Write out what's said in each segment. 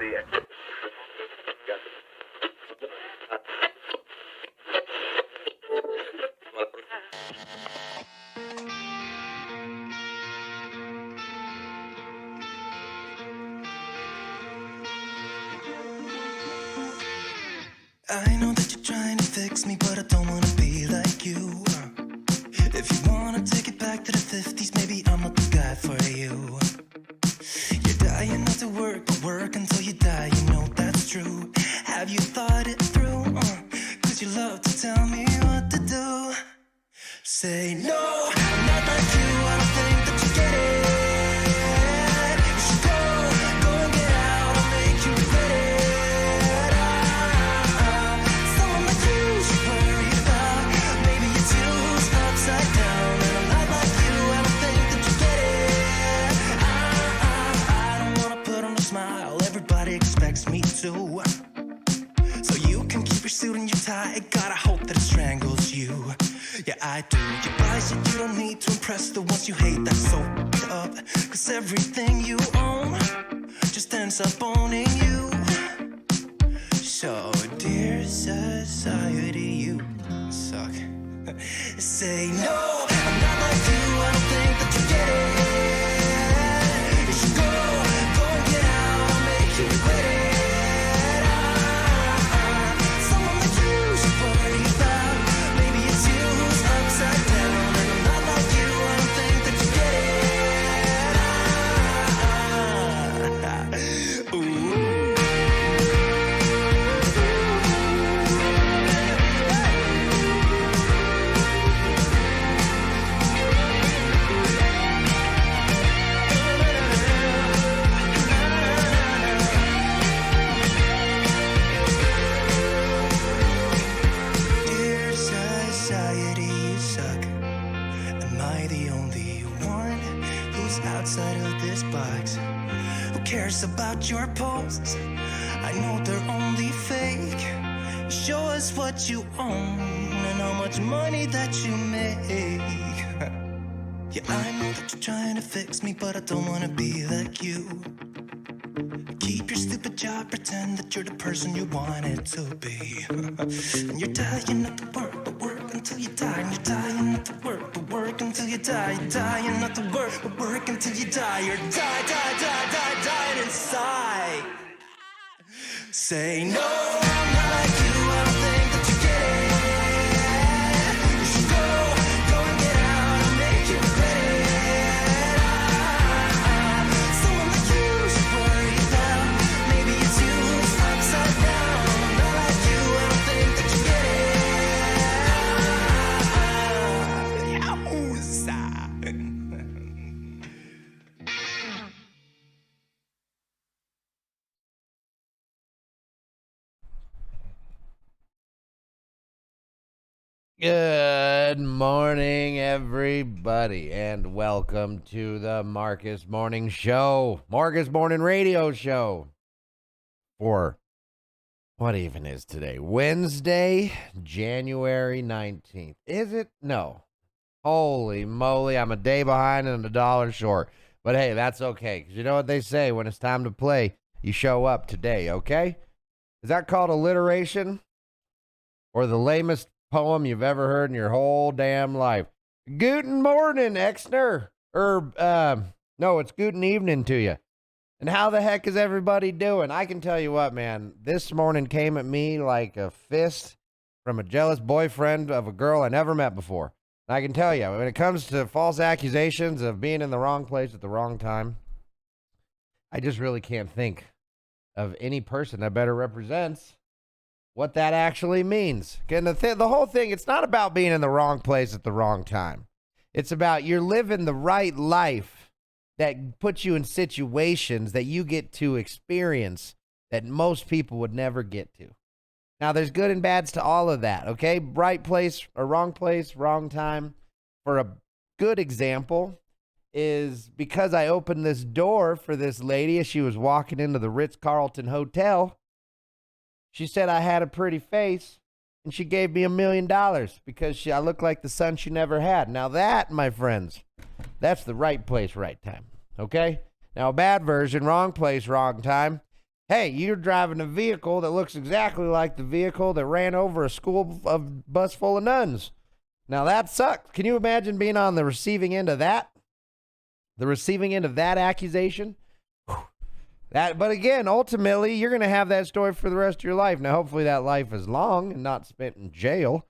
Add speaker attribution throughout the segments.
Speaker 1: I know that you're trying to fix me, but I don't wanna be like you. If you wanna take it back to the 50s, maybe I'm not the guy for you. You're dying not to work, but work until you die, you know that's true. Have you thought it through? Cause you love to tell me what to do. Say no, I'm not like you, I don't think that you get it. You should go and get out, I'll make you regret it. Someone like you should worry about. Maybe it's you who's upside down, and I'm not like you, I don't think that you get it. I don't wanna put on a smile, everybody expects me to. So you can keep your suit and your tie, gotta hope that it strangles you. Yeah, I do. You buy shit you don't need to impress the ones you hate, that's so up. Cause everything you own just ends up owning you. So, dear society, you suck. Say no, I'm not like you, I don't think that you get it. You should go and get out, I'll make you regret it. Someone like you should worry about. Maybe it's you who's upside down, and I'm not like you, I don't think that you get it. Ooh. Dear society, you suck. Am I the only one who's outside of this box? Who cares about your posts? I know they're only fake. Show us what you own and how much money that you make. Yeah, I know that you're trying to fix me, but I don't wanna be like you. Keep your stupid job, pretend that you're the person you wanted to be. And you're dying not to work, but work until you die. And you're dying not to work, but work until you die. You're dying not to work, but work until you die. You're dying inside. Say no, I'm not like you, I don't think that you get it. You should go and get out, I'll make you regret it. Someone like you should worry about. Maybe it's you who's upside down. I'm not like you, I don't think that you get it. Yowza.
Speaker 2: Good morning, everybody, and welcome to the Markus Morning Show, Markus Morning Radio Show, for what even is today? Wednesday, January 19th. Is it? No. Holy moly, I'm a day behind and $1 short. But hey, that's okay, because you know what they say, when it's time to play, you show up today, okay? Is that called alliteration? Or the lamest poem you've ever heard in your whole damn life? Guten Morning, Exner. No, it's guten evening to you. And how the heck is everybody doing? I can tell you what, man, this morning came at me like a fist from a jealous boyfriend of a girl I never met before. And I can tell you, when it comes to false accusations of being in the wrong place at the wrong time, I just really can't think of any person that better represents what that actually means. And the whole thing, it's not about being in the wrong place at the wrong time. It's about you're living the right life that puts you in situations that you get to experience that most people would never get to. Now, there's good and bads to all of that, okay? Right place, wrong time. For a good example is because I opened this door for this lady as she was walking into the Ritz-Carlton Hotel. She said I had a pretty face, and she gave me $1 million because I look like the son she never had. Now that, my friends, that's the right place, right time, okay? Now a bad version, wrong place, wrong time, Hey, you're driving a vehicle that looks exactly like the vehicle that ran over a bus full of nuns. Now that sucks. Can you imagine being on the receiving end of that? The receiving end of that accusation? But again, ultimately, you're going to have that story for the rest of your life. Now, hopefully that life is long and not spent in jail.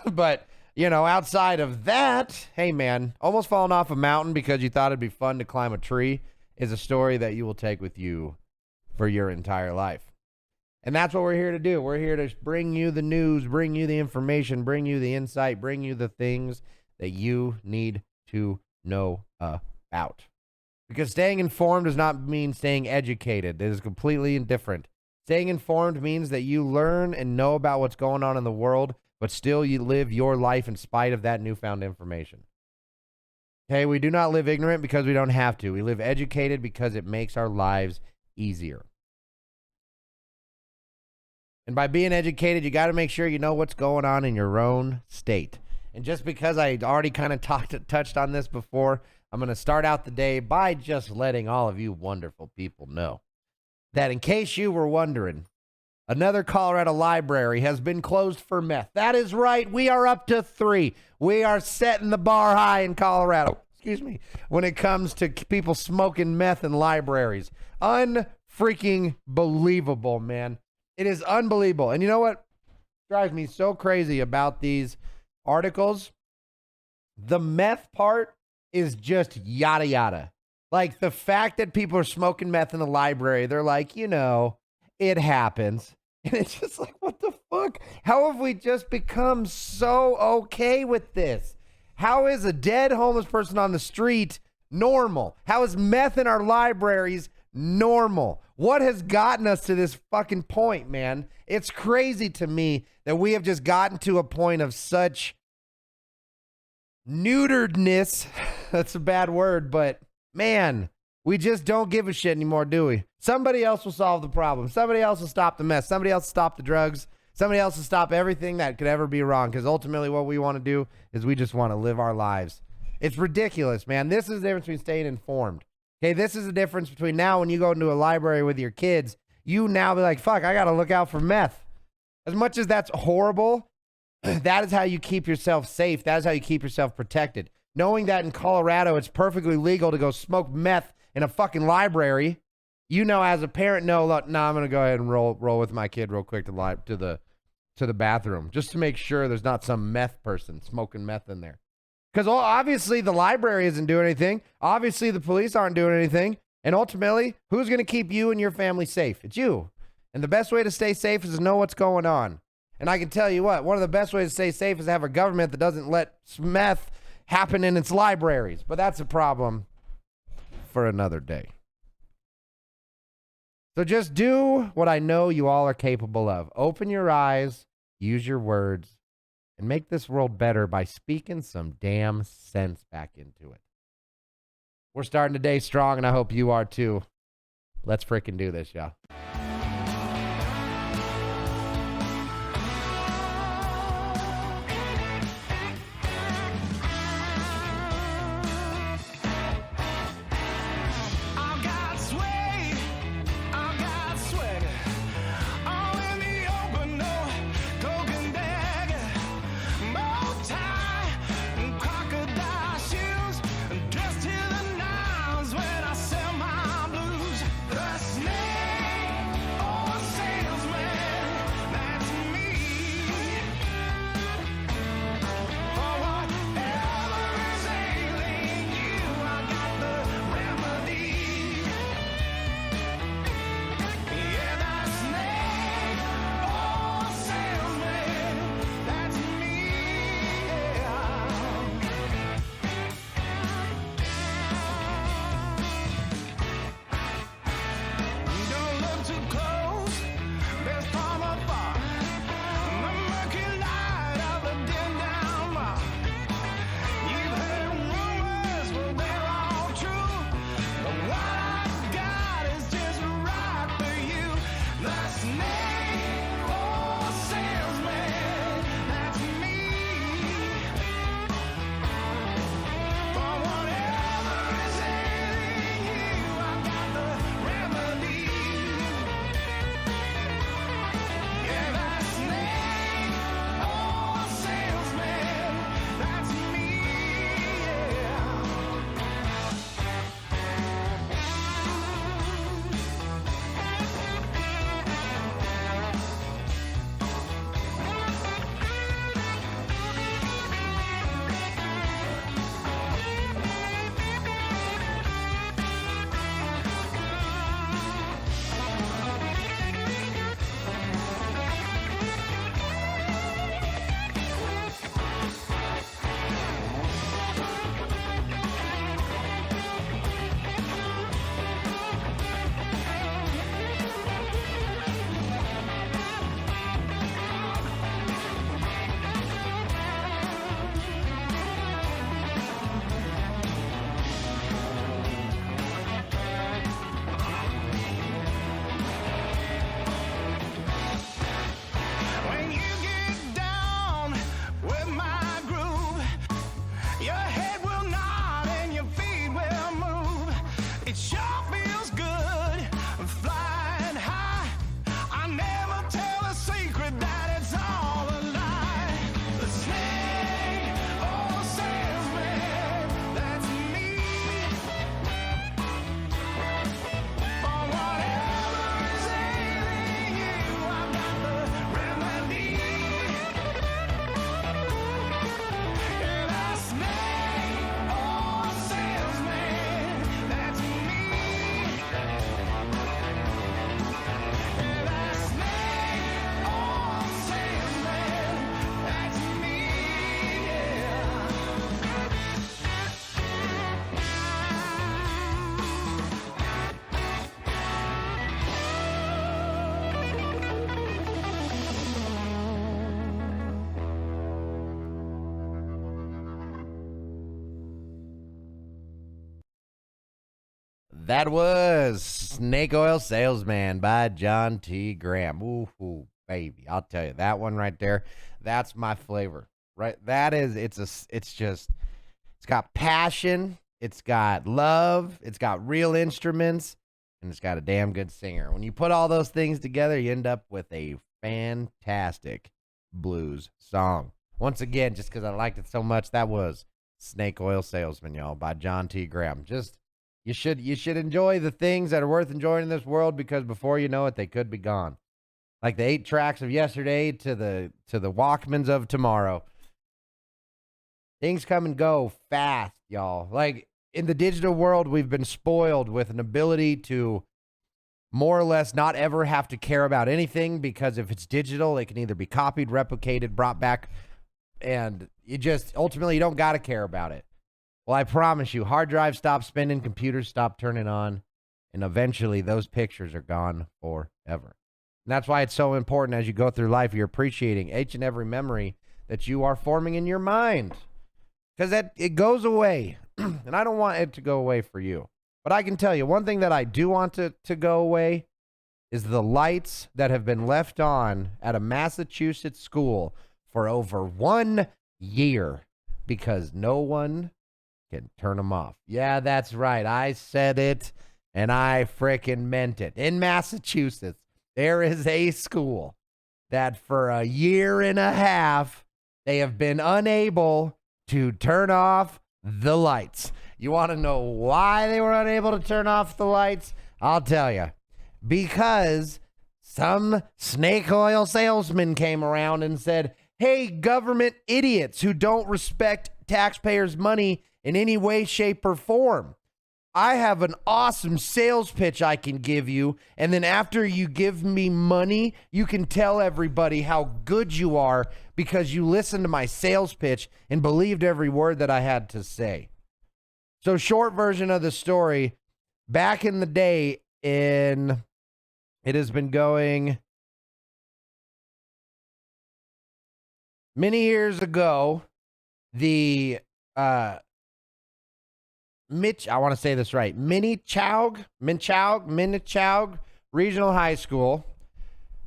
Speaker 2: But, outside of that, hey, man, almost falling off a mountain because you thought it'd be fun to climb a tree is a story that you will take with you for your entire life. And that's what we're here to do. We're here to bring you the news, bring you the information, bring you the insight, bring you the things that you need to know about. Because staying informed does not mean staying educated. It is completely different. Staying informed means that you learn and know about what's going on in the world, but still you live your life in spite of that newfound information. Okay, we do not live ignorant because we don't have to. We live educated because it makes our lives easier. And by being educated, you got to make sure you know what's going on in your own state. And just because I already kind of touched on this before, I'm going to start out the day by just letting all of you wonderful people know that in case you were wondering, another Colorado library has been closed for meth. That is right. We are up to 3. We are setting the bar high in Colorado. Excuse me. When it comes to people smoking meth in libraries. Unfreaking believable, man. It is unbelievable. And you know what drives me so crazy about these articles? The meth part is just yada yada. Like the fact that people are smoking meth in the library, they're like, it happens. And it's just like, what the fuck? How have we just become so okay with this? How is a dead homeless person on the street normal? How is meth in our libraries normal? What has gotten us to this fucking point, man? It's crazy to me that we have just gotten to a point of such neuteredness. That's a bad word, but man, we just don't give a shit anymore, do we? Somebody else will solve the problem. Somebody else will stop the mess. Somebody else will stop the drugs. Somebody else will stop everything that could ever be wrong, because ultimately what we want to do is we just want to live our lives. It's ridiculous, man. This is the difference between staying informed. Okay, this is the difference between now when you go into a library with your kids, you now be like, fuck, I got to look out for meth. As much as that's horrible, that is how you keep yourself safe. That is how you keep yourself protected. Knowing that in Colorado, it's perfectly legal to go smoke meth in a fucking library. As a parent, I'm going to go ahead and roll with my kid real quick to the bathroom just to make sure there's not some meth person smoking meth in there. Because obviously the library isn't doing anything. Obviously the police aren't doing anything. And ultimately, who's going to keep you and your family safe? It's you. And the best way to stay safe is to know what's going on. And I can tell you what, one of the best ways to stay safe is to have a government that doesn't let meth happen in its libraries. But that's a problem for another day. So just do what I know you all are capable of. Open your eyes, use your words, and make this world better by speaking some damn sense back into it. We're starting today strong, and I hope you are too. Let's freaking do this, y'all. That was Snake Oil Salesman by John T. Graham. Ooh, baby. I'll tell you, that one right there, that's my flavor. Right? That is, it's got passion, it's got love, it's got real instruments, and it's got a damn good singer. When you put all those things together, you end up with a fantastic blues song. Once again, just because I liked it so much, that was Snake Oil Salesman, y'all, by John T. Graham. Just, you should enjoy the things that are worth enjoying in this world, because before you know it, they could be gone. Like the 8 tracks of yesterday to the Walkmans of tomorrow. Things come and go fast, y'all. Like in the digital world, we've been spoiled with an ability to more or less not ever have to care about anything, because if it's digital, it can either be copied, replicated, brought back, and you just ultimately you don't got to care about it. Well, I promise you, hard drives stop spinning, computers stop turning on, and eventually those pictures are gone forever. And that's why it's so important as you go through life, you're appreciating each and every memory that you are forming in your mind. Because it goes away, and I don't want it to go away for you. But I can tell you, one thing that I do want to go away is the lights that have been left on at a Massachusetts school for over 1 year because no one can turn them off. Yeah, that's right. I said it, and I frickin' meant it. In Massachusetts, there is a school that for 1.5 years, they have been unable to turn off the lights. You want to know why they were unable to turn off the lights? I'll tell you. Because some snake oil salesman came around and said, hey, government idiots who don't respect taxpayers' money in any way, shape, or form, I have an awesome sales pitch I can give you, and then after you give me money, you can tell everybody how good you are because you listened to my sales pitch and believed every word that I had to say. So, short version of the story, back in the day, it has been going many years ago, the I want to say this right. Minnechaug Regional High School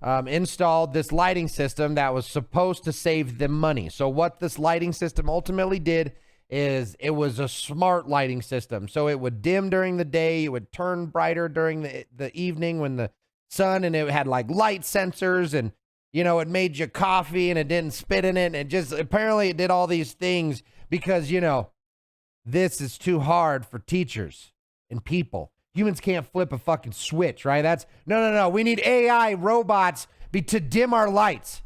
Speaker 2: installed this lighting system that was supposed to save them money. So what this lighting system ultimately did is it was a smart lighting system. So it would dim during the day, it would turn brighter during the evening when the sun, and it had like light sensors, and you know, it made you coffee and it didn't spit in it, and it just apparently it did all these things because, you know, this is too hard for teachers and people. Humans can't flip a fucking switch, right? That's no. We need AI robots to dim our lights.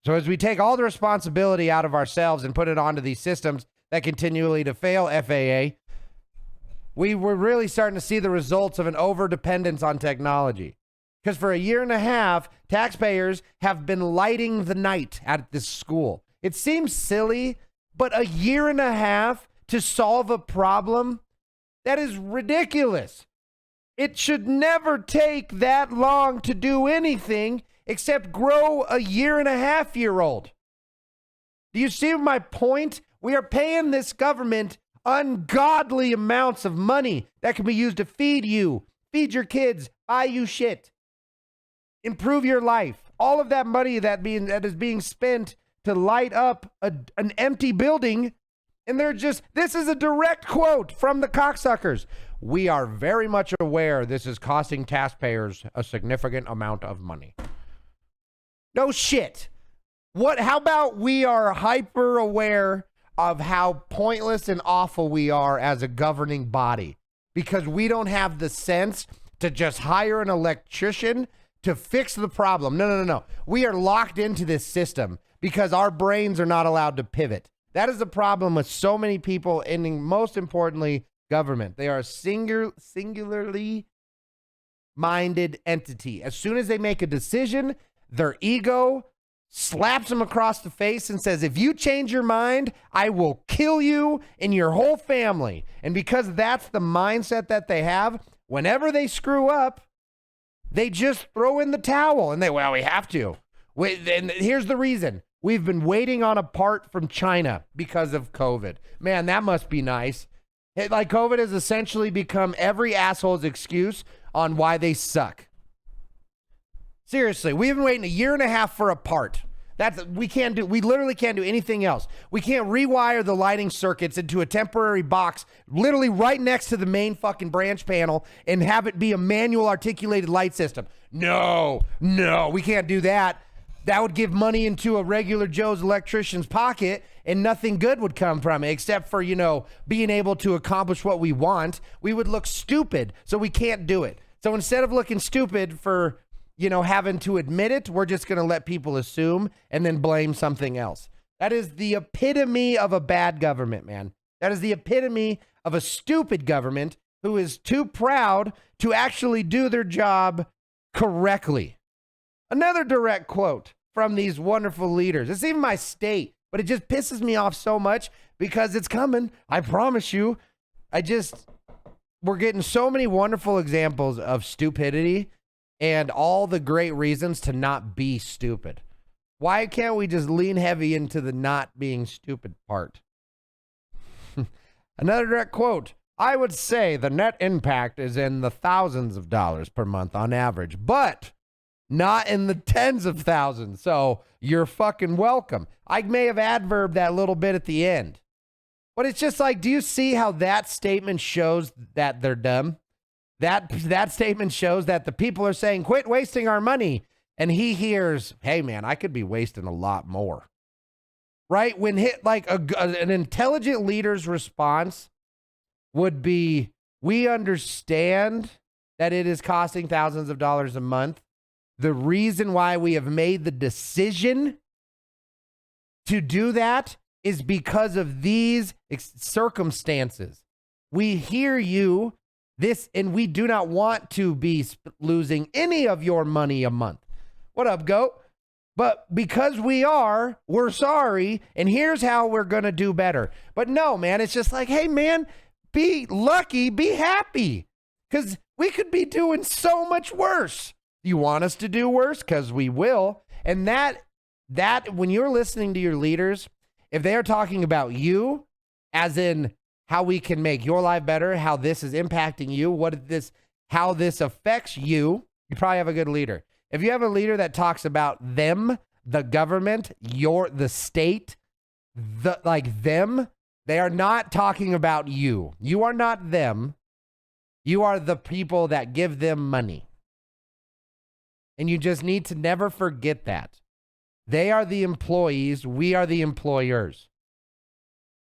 Speaker 2: So as we take all the responsibility out of ourselves and put it onto these systems that continually to fail FAA, we're really starting to see the results of an overdependence on technology. Because for 1.5 years, taxpayers have been lighting the night at this school. It seems silly, but 1.5 years to solve a problem, that is ridiculous. It should never take that long to do anything except grow a 1.5-year-old. Do you see my point? We are paying this government ungodly amounts of money that can be used to feed you, feed your kids, buy you shit, improve your life. All of that money that is being spent to light up an empty building, and this is a direct quote from the cocksuckers. We are very much aware this is costing taxpayers a significant amount of money. No shit. How about we are hyper aware of how pointless and awful we are as a governing body because we don't have the sense to just hire an electrician to fix the problem. No. We are locked into this system because our brains are not allowed to pivot. That is the problem with so many people, and most importantly, government. They are a singularly minded entity. As soon as they make a decision, their ego slaps them across the face and says, if you change your mind, I will kill you and your whole family. And because that's the mindset that they have, whenever they screw up, they just throw in the towel and we have to. And here's the reason. We've been waiting on a part from China because of COVID. Man, that must be nice. Like COVID has essentially become every asshole's excuse on why they suck. Seriously, we've been waiting 1.5 years for a part. We literally can't do anything else. We can't rewire the lighting circuits into a temporary box literally right next to the main fucking branch panel and have it be a manual articulated light system. No, we can't do that. That would give money into a regular Joe's electrician's pocket and nothing good would come from it except for, being able to accomplish what we want. We would look stupid, so we can't do it. So instead of looking stupid for having to admit it, we're just going to let people assume and then blame something else. That is the epitome of a bad government, man. That is the epitome of a stupid government who is too proud to actually do their job correctly. Another direct quote from these wonderful leaders. It's even my state, but it just pisses me off so much because it's coming. I promise you. We're getting so many wonderful examples of stupidity and all the great reasons to not be stupid. Why can't we just lean heavy into the not being stupid part? Another direct quote. I would say the net impact is in the thousands of dollars per month on average, but not in the tens of thousands. So you're fucking welcome. I may have adverbed that little bit at the end, but it's just like, do you see how that statement shows that they're dumb? That statement shows that the people are saying, quit wasting our money. And he hears, hey, man, I could be wasting a lot more. Right? When hit like an intelligent leader's response would be, we understand that it is costing thousands of dollars a month. The reason why we have made the decision to do that is because of these circumstances. We hear you. And we do not want to be losing any of your money a month. What up, goat? But because we're sorry, and here's how we're going to do better. But no, man, it's just like, hey, man, be lucky, be happy, because we could be doing so much worse. You want us to do worse? Because we will. And that when you're listening to your leaders, if they are talking about you, as in how we can make your life better, how this is impacting you, how this affects you, you probably have a good leader. If you have a leader that talks about them, the government, the state, them, they are not talking about you. You are not them. You are the people that give them money. And you just need to never forget that. They are the employees. We are the employers.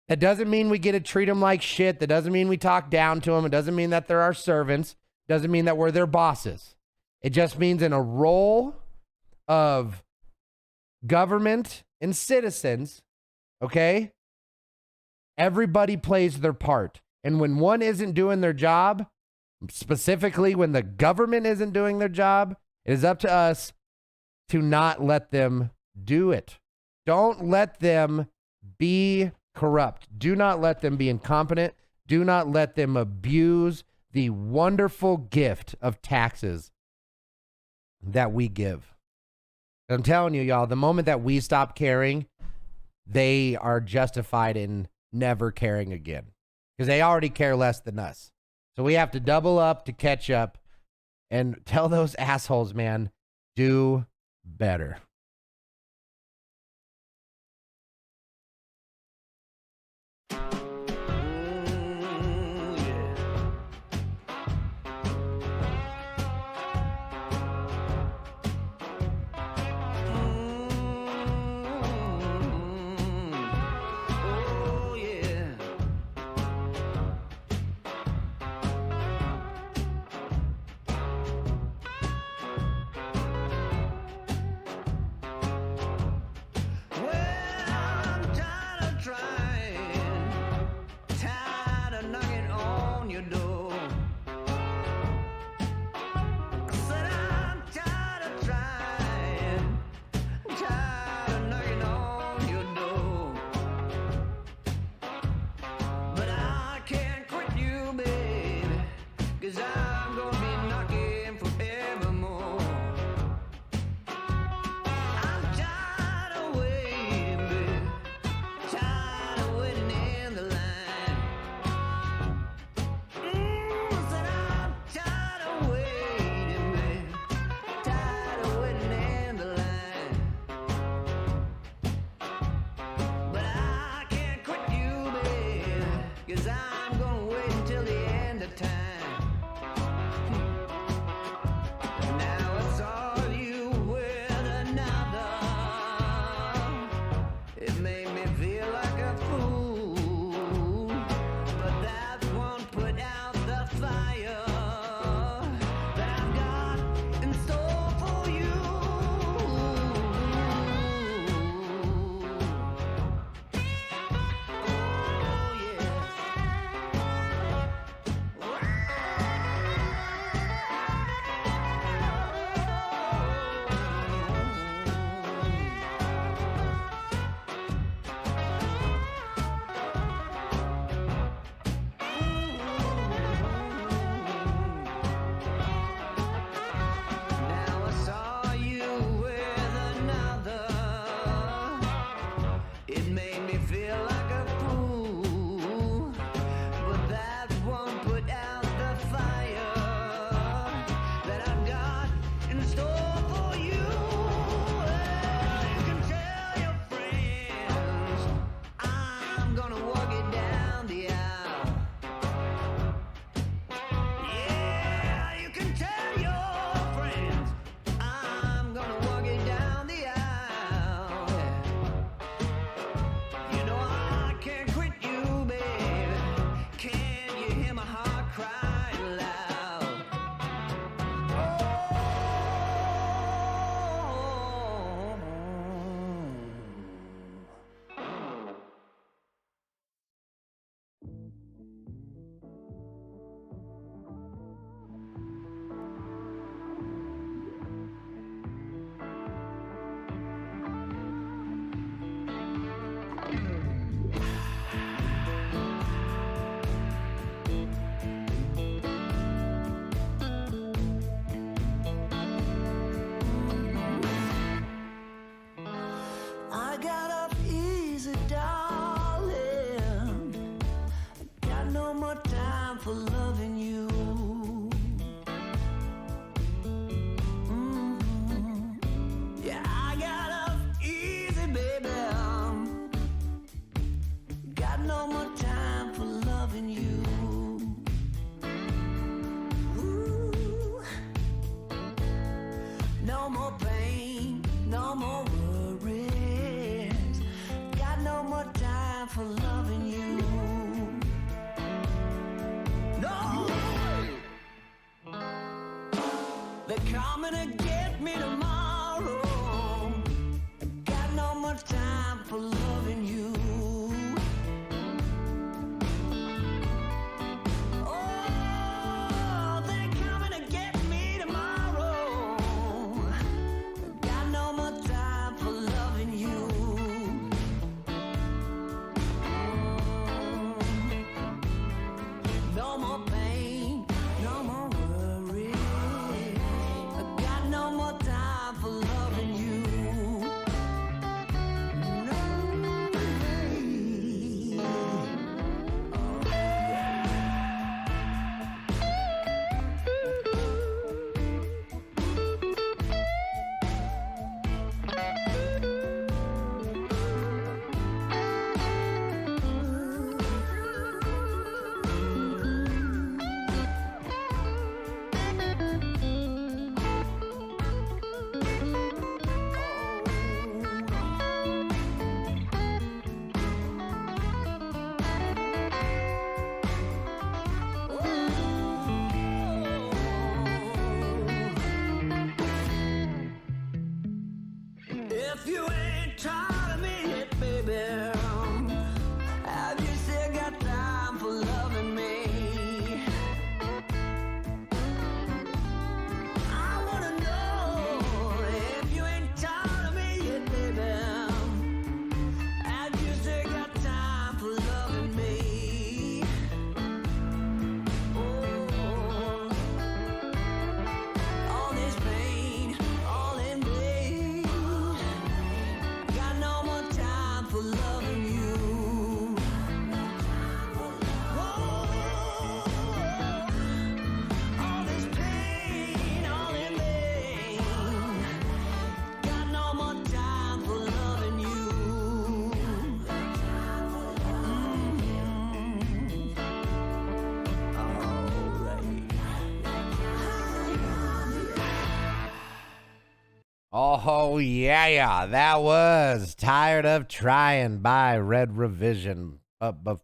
Speaker 2: That doesn't mean we get to treat them like shit. That doesn't mean we talk down to them. It doesn't mean that they're our servants. It doesn't mean that we're their bosses. It just means in a role of government and citizens, okay, everybody plays their part. And when one isn't doing their job, specifically when the government isn't doing their job, it is up to us to not let them do it. Don't let them be corrupt. Do not let them be incompetent. Do not let them abuse the wonderful gift of taxes that we give. I'm telling you, y'all, the moment that we stop caring, they are justified in never caring again because they already care less than us. So we have to double up to catch up and tell those assholes, man, do better.
Speaker 1: 'cause I'm gonna wait until the end of time. Now I saw you with another. It made me feel like a fool, but that won't put out the fire that I've got in store for you. Oh yes. Now I saw you with another. It made me feel like a fool, but that won't put out the fire that I've got in store for you. Well, you can tell your friends I'm gonna walk it down the aisle. Yeah, you can tell your friends I'm gonna walk it down the aisle. You know I can't quit you, baby. Can you hear my heart crying loud? I got up easy, darling. Got no more time for loving you. Yeah, I got up easy, baby. Got no more time for loving you. Ooh. No more pain, no more worries. Got no more time for loving you. No, they're coming to get me tomorrow. Got no more time for loving you. Oh, they're coming to get me tomorrow. Got no more time for loving you. No more pain, no more worry. I got no more time for loving you. No. If you ain't tired of me yet, baby, have you still got time for loving me? I wanna know if you ain't tired of me yet, baby. Have you still got time for loving me? Oh, all this pain, all in vain.
Speaker 2: Oh, yeah. That was Tired of Trying by Red Revision. Oh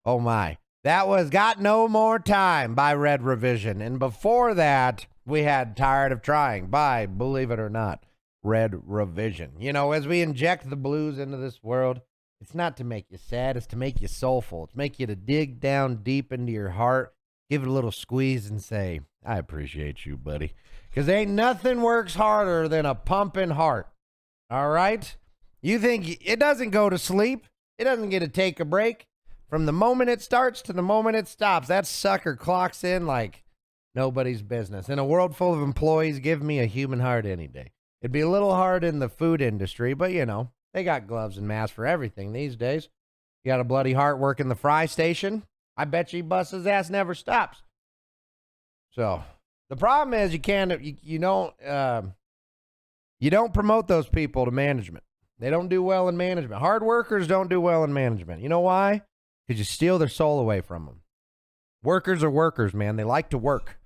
Speaker 2: my. That was Got No More Time by Red Revision. And before that, we had Tired of Trying by, believe it or not, Red Revision. You know, as we inject the blues into this world, it's not to make you sad, it's to make you soulful. It's make you to dig down deep into your heart, give it a little squeeze and say, I appreciate you, buddy. Because ain't nothing works harder than a pumping heart. All right? You think it doesn't go to sleep. It doesn't get to take a break. From the moment it starts to the moment it stops, that sucker clocks in like nobody's business. In a world full of employees, give me a human heart any day. It'd be a little hard in the food industry, but you know, they got gloves and masks for everything these days. You got a bloody heart working the fry station, I bet you he busts his ass never stops. So the problem is you don't promote those people to management. They don't do well in management. Hard workers don't do well in management. You know why? Because you steal their soul away from them. Workers are workers, man. They like to work.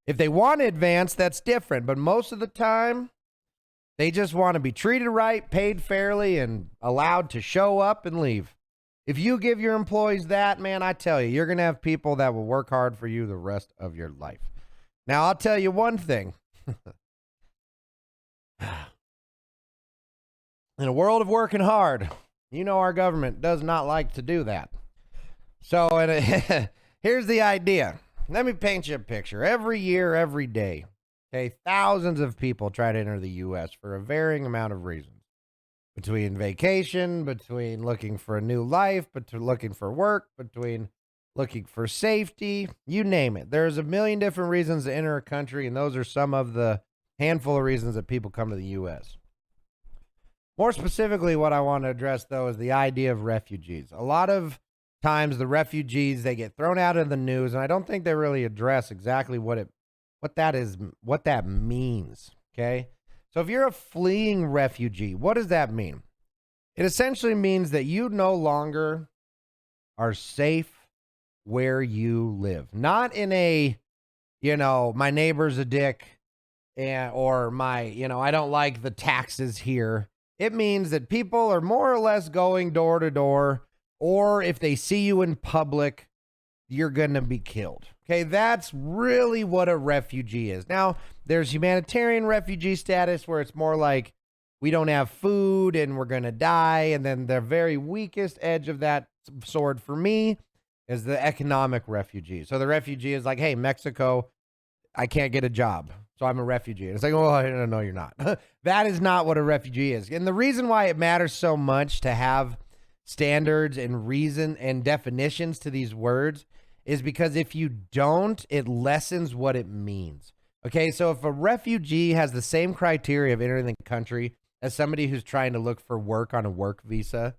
Speaker 2: If they want to advance, that's different. But most of the time, they just want to be treated right, paid fairly, and allowed to show up and leave. If you give your employees that, man, I tell you, you're going to have people that will work hard for you the rest of your life. Now, I'll tell you one thing. In a world of working hard, you know our government does not like to do that. So here's the idea. Let me paint you a picture. Every year, every day, okay, thousands of people try to enter the U.S. for a varying amount of reasons. Between vacation, between looking for a new life, between looking for work, between looking for safety, you name it. There's a million different reasons to enter a country, and those are some of the handful of reasons that people come to the U.S. More specifically, what I want to address, though, is the idea of refugees. A lot of times the refugees, they get thrown out of the news, and I don't think they really address exactly what that means, okay? So if you're a fleeing refugee, what does that mean? It essentially means that you no longer are safe where you live. Not in a, my neighbor's a dick, or I don't like the taxes here. It means that people are more or less going door to door, or if they see you in public, you're going to be killed. Okay, that's really what a refugee is. Now, there's humanitarian refugee status where it's more like we don't have food and we're going to die. And then the very weakest edge of that sword for me is the economic refugee. So the refugee is like, hey, Mexico, I can't get a job, so I'm a refugee. And it's like, oh, no, you're not. That is not what a refugee is. And the reason why it matters so much to have standards and reason and definitions to these words is because if you don't, it lessens what it means. Okay, so if a refugee has the same criteria of entering the country as somebody who's trying to look for work on a work visa,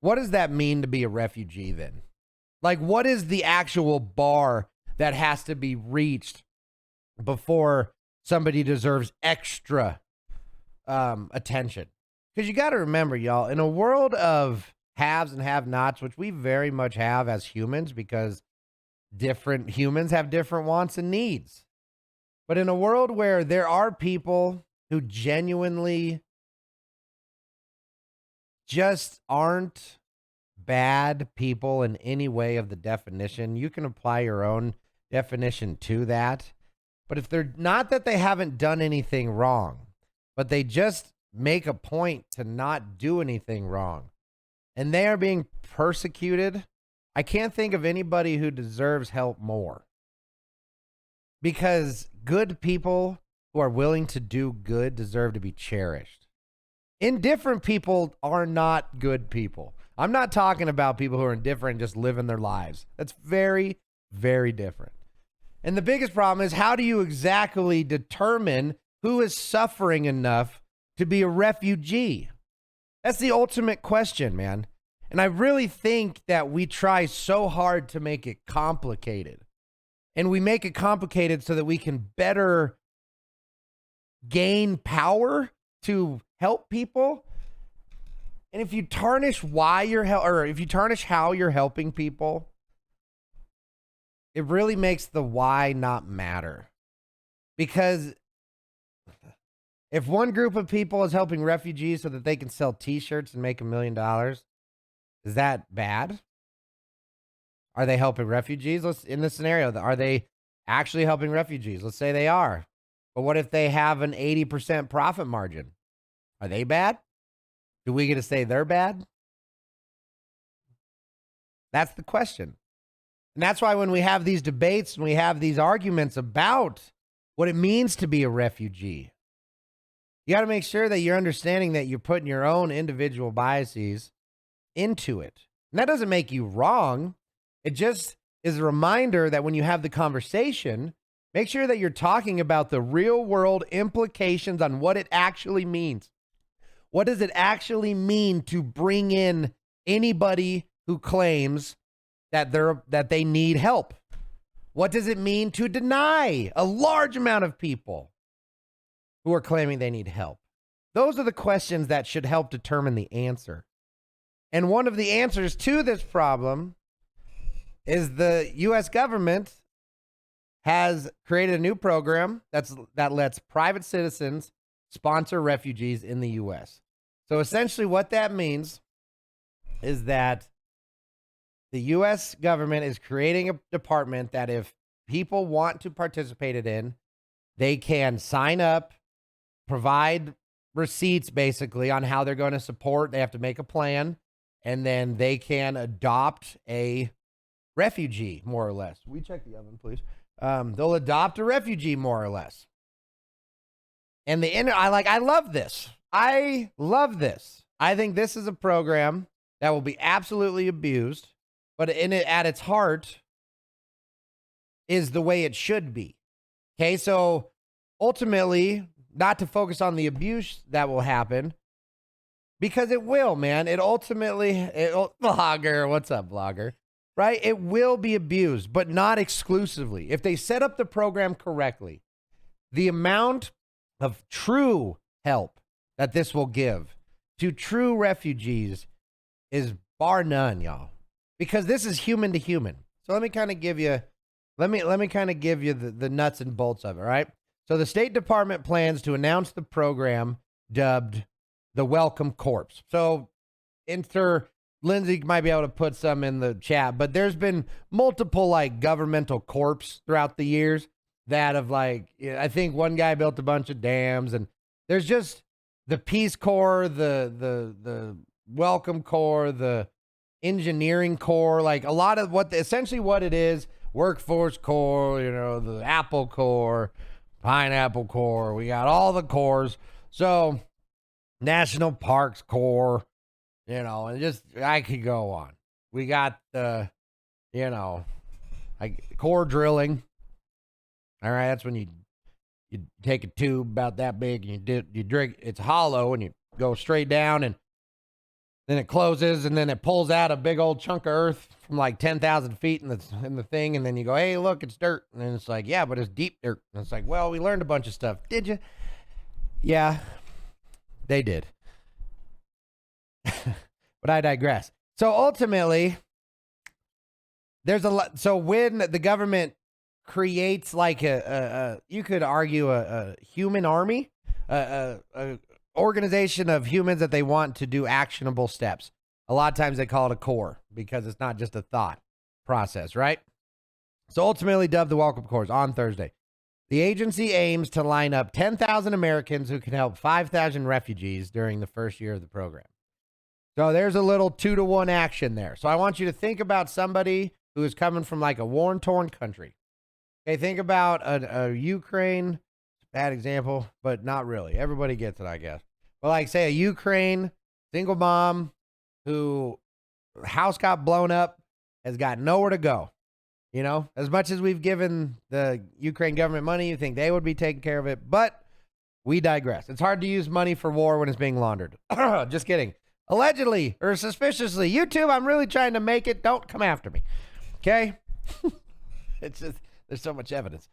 Speaker 2: what does that mean to be a refugee then? Like, what is the actual bar that has to be reached before somebody deserves extra attention? Because you got to remember, y'all, in a world of haves and have-nots, which we very much have as humans because different humans have different wants and needs. But in a world where there are people who genuinely just aren't bad people in any way of the definition, you can apply your own definition to that. But if they're not that they haven't done anything wrong, but they just make a point to not do anything wrong, and they are being persecuted, I can't think of anybody who deserves help more. Because good people who are willing to do good deserve to be cherished. Indifferent people are not good people. I'm not talking about people who are indifferent and just living their lives. That's very, very different. And the biggest problem is, how do you exactly determine who is suffering enough to be a refugee? That's the ultimate question, man. And I really think that we try so hard to make it complicated. And we make it complicated so that we can better gain power to help people. And if you tarnish why you're if you tarnish how you're helping people, it really makes the why not matter. Because If one group of people is helping refugees so that they can sell T-shirts and make $1 million, is that bad? Are they helping refugees? In this scenario, are they actually helping refugees? Let's say they are. But what if they have an 80% profit margin? Are they bad? Do we get to say they're bad? That's the question. And that's why when we have these debates and we have these arguments about what it means to be a refugee, you got to make sure that you're understanding that you're putting your own individual biases into it. And that doesn't make you wrong. It just is a reminder that when you have the conversation, make sure that you're talking about the real world implications on what it actually means. What does it actually mean to bring in anybody who claims that they need help? What does it mean to deny a large amount of people who are claiming they need help? Those are the questions that should help determine the answer. And one of the answers to this problem is the U.S. government has created a new program that lets private citizens sponsor refugees in the U.S. So essentially what that means is that the U.S. government is creating a department that if people want to participate in, they can sign up, provide receipts basically on how they're going to support. They have to make a plan, and then they can adopt a refugee, more or less. We check the oven, please. They'll adopt a refugee, more or less. And I love this. I love this. I think this is a program that will be absolutely abused, but at its heart is the way it should be. Okay, so ultimately, not to focus on the abuse that will happen, because it will, man. Blogger, what's up, blogger? Right? It will be abused, but not exclusively. If they set up the program correctly, the amount of true help that this will give to true refugees is bar none, y'all. Because this is human to human. So let me kind of give you the nuts and bolts of it, right? So the State Department plans to announce the program dubbed the Welcome Corps. So Lindsay might be able to put some in the chat, but there's been multiple like governmental corps throughout the years that have I think one guy built a bunch of dams, and there's just the Peace Corps, the Welcome Corps, the Engineering Corps, like a lot of essentially what it is, Workforce Corps, the Apple Corps, Pineapple Corps. We got all the corps. So National Parks Corps, and just, I could go on. We got the, core drilling. All right. That's when you take a tube about that big and you drink, it's hollow, and you go straight down, and then it closes, and then it pulls out a big old chunk of earth from like 10,000 feet in the thing. And then you go, hey, look, it's dirt. And then it's like, yeah, but it's deep dirt. And it's like, well, we learned a bunch of stuff. Did you? Yeah, they did. But I digress. So ultimately, there's a lot. So when the government creates like you could argue a human army, a organization of humans that they want to do actionable steps. A lot of times they call it a core because it's not just a thought process, right? So ultimately dubbed the Welcome Corps on Thursday. The agency aims to line up 10,000 Americans who can help 5,000 refugees during the first year of the program. So there's a little 2-to-1 action there. So I want you to think about somebody who is coming from like a war-torn country. Okay, think about a Ukraine, bad example, but not really. Everybody gets it, I guess. But like say a Ukraine single mom who house got blown up, has got nowhere to go. As much as we've given the Ukraine government money, you think they would be taking care of it, but we digress. It's hard to use money for war when it's being laundered. Just kidding. Allegedly or suspiciously. YouTube, I'm really trying to make it. Don't come after me. Okay? It's just, there's so much evidence.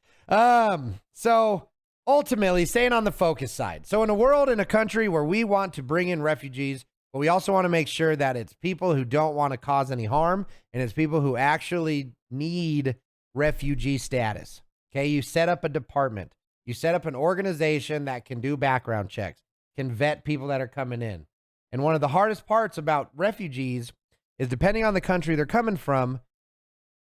Speaker 2: So ultimately, staying on the focus side. So in a country where we want to bring in refugees, but we also want to make sure that it's people who don't want to cause any harm, and it's people who actually need refugee status. Okay? You set up a department. You set up an organization that can do background checks, can vet people that are coming in. And one of the hardest parts about refugees is, depending on the country they're coming from,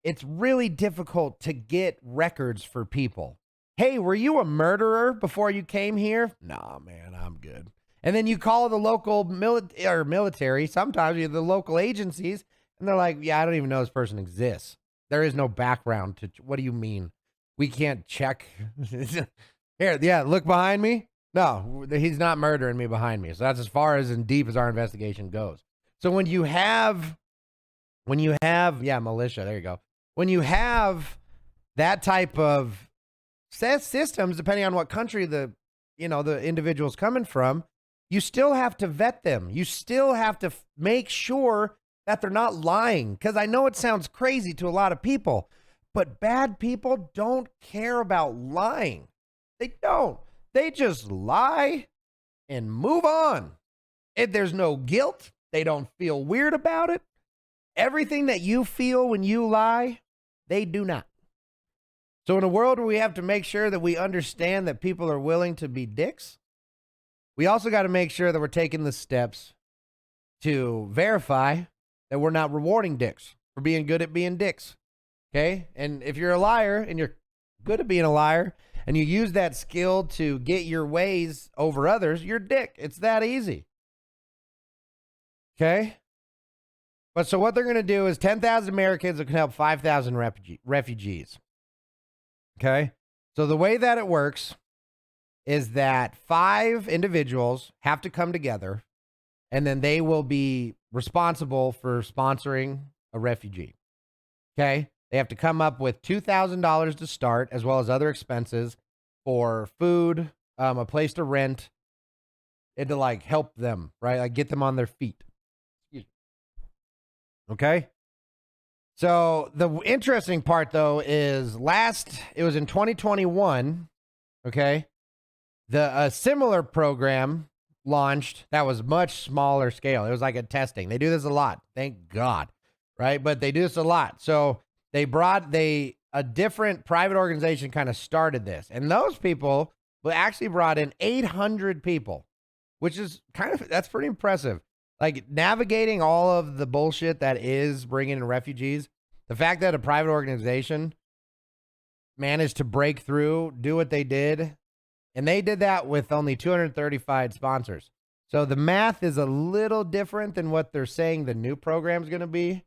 Speaker 2: it's really difficult to get records for people. Hey, were you a murderer before you came here? Nah, man, I'm good. And then you call the local military, sometimes the local agencies, and they're like, yeah, I don't even know this person exists. There is no background to, what do you mean? We can't check. Here, yeah, look behind me. No, he's not murdering me behind me. So that's as far as in deep as our investigation goes. So when you have, yeah, militia, there you go. When you have that type of systems, depending on what country the individual's coming from, you still have to vet them. You still have to make sure that they're not lying. Because I know it sounds crazy to a lot of people, but bad people don't care about lying. They don't. They just lie and move on. If there's no guilt, they don't feel weird about it. Everything that you feel when you lie, they do not. So in a world where we have to make sure that we understand that people are willing to be dicks, we also got to make sure that we're taking the steps to verify that we're not rewarding dicks for being good at being dicks. Okay? And if you're a liar and you're good at being a liar and you use that skill to get your ways over others, you're a dick. It's that easy. Okay? But so what they're going to do is 10,000 Americans can help 5,000 refugees. Okay? So the way that it works is that 5 individuals have to come together, and then they will be responsible for sponsoring a refugee. Okay? They have to come up with $2,000 to start, as well as other expenses for food, a place to rent, and to like help them, right? Like get them on their feet. Okay? So the interesting part, though, is it was in 2021, okay? A similar program launched that was much smaller scale. It was like a testing. They do this a lot, thank God, right? But they do this a lot. So a different private organization kind of started this. And those people actually brought in 800 people, which is that's pretty impressive. Like navigating all of the bullshit that is bringing in refugees, the fact that a private organization managed to break through, do what they did, and they did that with only 235 sponsors. So the math is a little different than what they're saying the new program is going to be.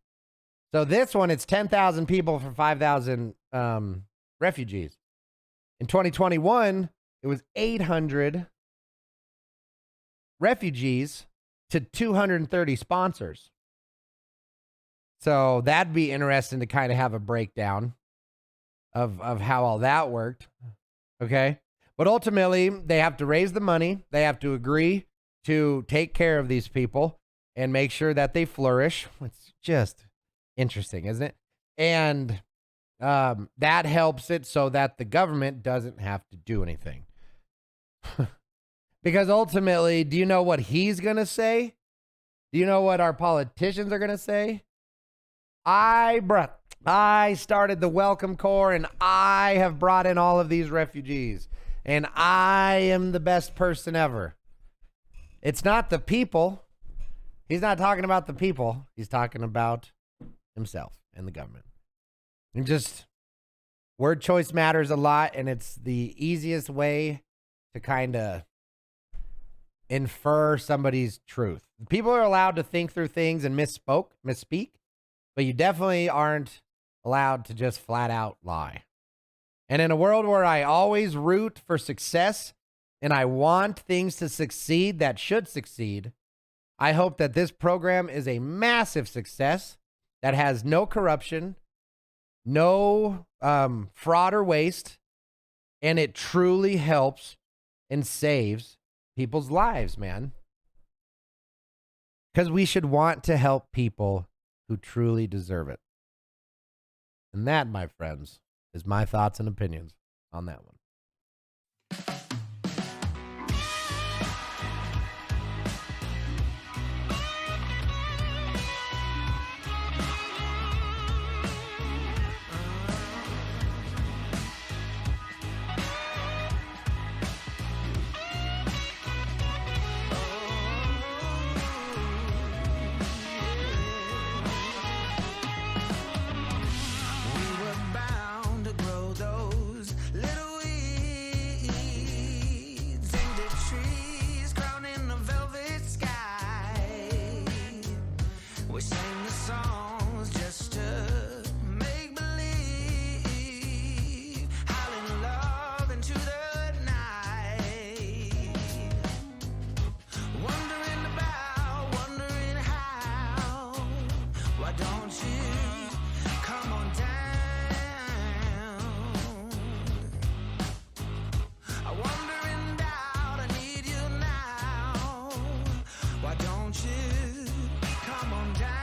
Speaker 2: So this one, it's 10,000 people for 5,000 refugees. In 2021, it was 800 refugees to 230 sponsors. So that'd be interesting to kind of have a breakdown of how all that worked. Okay. But ultimately, they have to raise the money. They have to agree to take care of these people and make sure that they flourish. It's just interesting, isn't it? And that helps it so that the government doesn't have to do anything. Because ultimately, do you know what he's going to say? Do you know what our politicians are going to say? I started the Welcome Corps, and I have brought in all of these refugees, and I am the best person ever. It's not the people. He's not talking about the people. He's talking about himself and the government. And just word choice matters a lot, and it's the easiest way to kind of infer somebody's truth. People are allowed to think through things and misspeak, but you definitely aren't allowed to just flat out lie. And in a world where I always root for success and I want things to succeed that should succeed, I hope that this program is a massive success that has no corruption, no fraud or waste, and it truly helps and saves people's lives, man. Because we should want to help people who truly deserve it. And that, my friends, is my thoughts and opinions on that one.
Speaker 1: Why don't you come on down?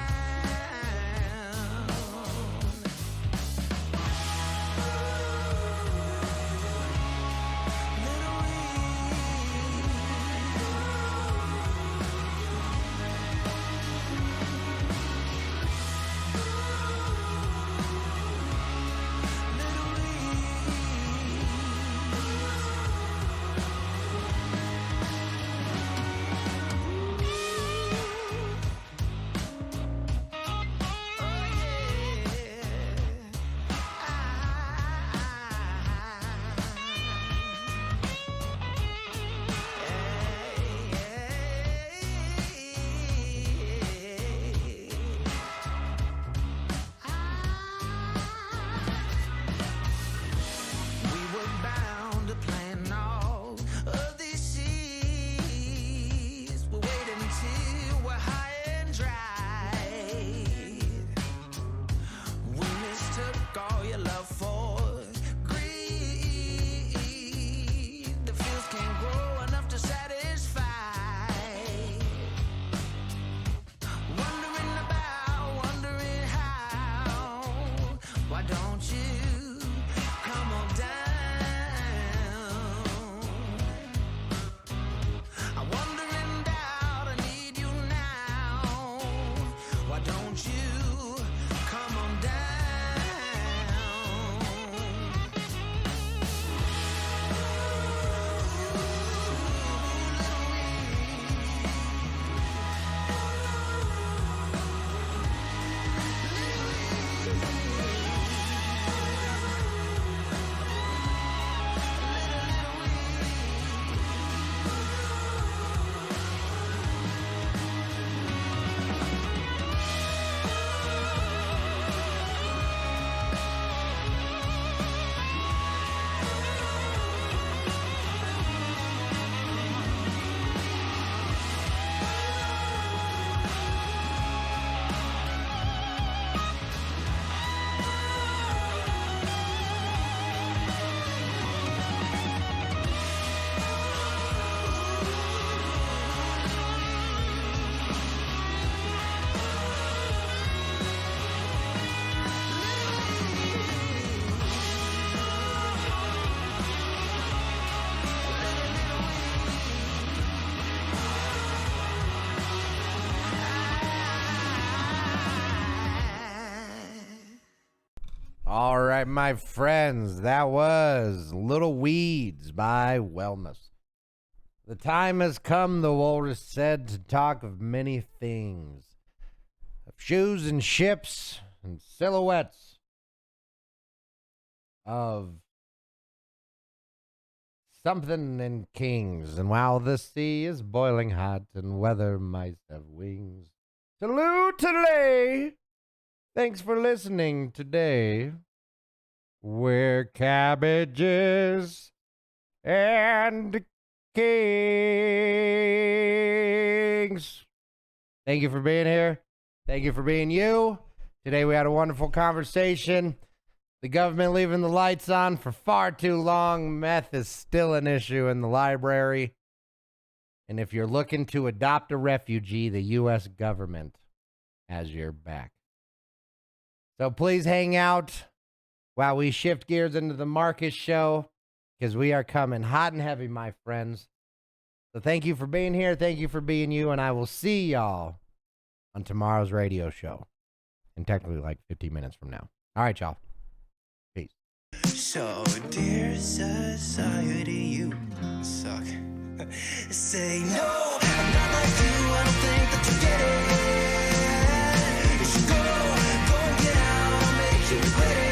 Speaker 2: All right, my friends, that was Little Weeds by Wellness. The time has come, the walrus said, to talk of many things. Of shoes and ships and silhouettes. Of something in kings. And while the sea is boiling hot and weather mice have wings. Salute today! Thanks for listening today. We're cabbages and kings. Thank you for being here. Thank you for being you. Today we had a wonderful conversation. The government leaving the lights on for far too long. Meth is still an issue in the library. And if you're looking to adopt a refugee, the U.S. government has your back. So please hang out while we shift gears into the Marcus Show, because we are coming hot and heavy, my friends. So thank you for being here. Thank you for being you. And I will see y'all on tomorrow's radio show. And technically like 15 minutes from now. All right, y'all. Peace.
Speaker 1: So, dear society, you suck. Say no, I'm not like you. I don't think that you get it. You should go and get out, make you quit it.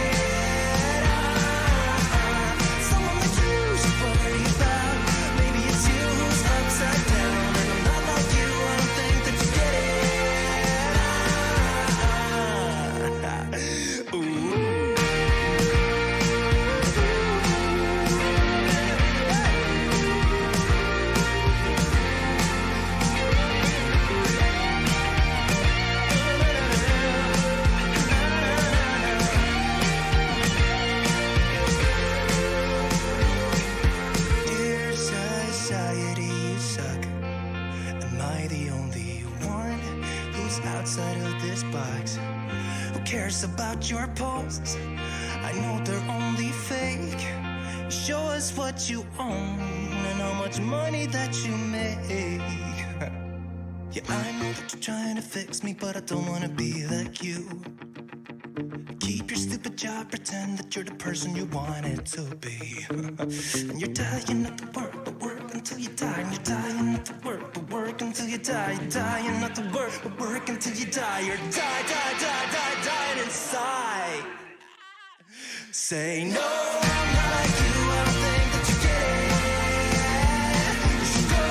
Speaker 1: Someone that you should worry about. Maybe it's you who's upside down. And I'm not like you. I don't think that you get it. Ooh. who's outside of this box? Who cares about your posts? I know they're only fake. Show us what you own and how much money that you make. Yeah, I know that you're trying to fix me, but I don't wanna be like you. Keep your stupid job, pretend that you're the person you wanted to be. And you're dying not to work, but work until you die. And you're dying not to work, but work until you die. You're dying not to work, but work until you die. You're dying inside. Say no, I'm not like you, I don't think that you get it. You should go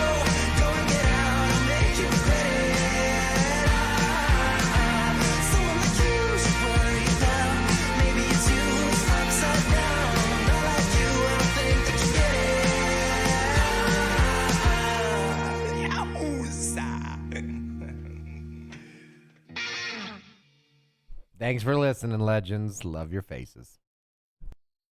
Speaker 1: and get out and make you credit. Someone like you should worry about. Maybe it's you who's upside down. I'm not like you, I don't think that you get it.
Speaker 2: Thanks for listening, legends. Love your faces.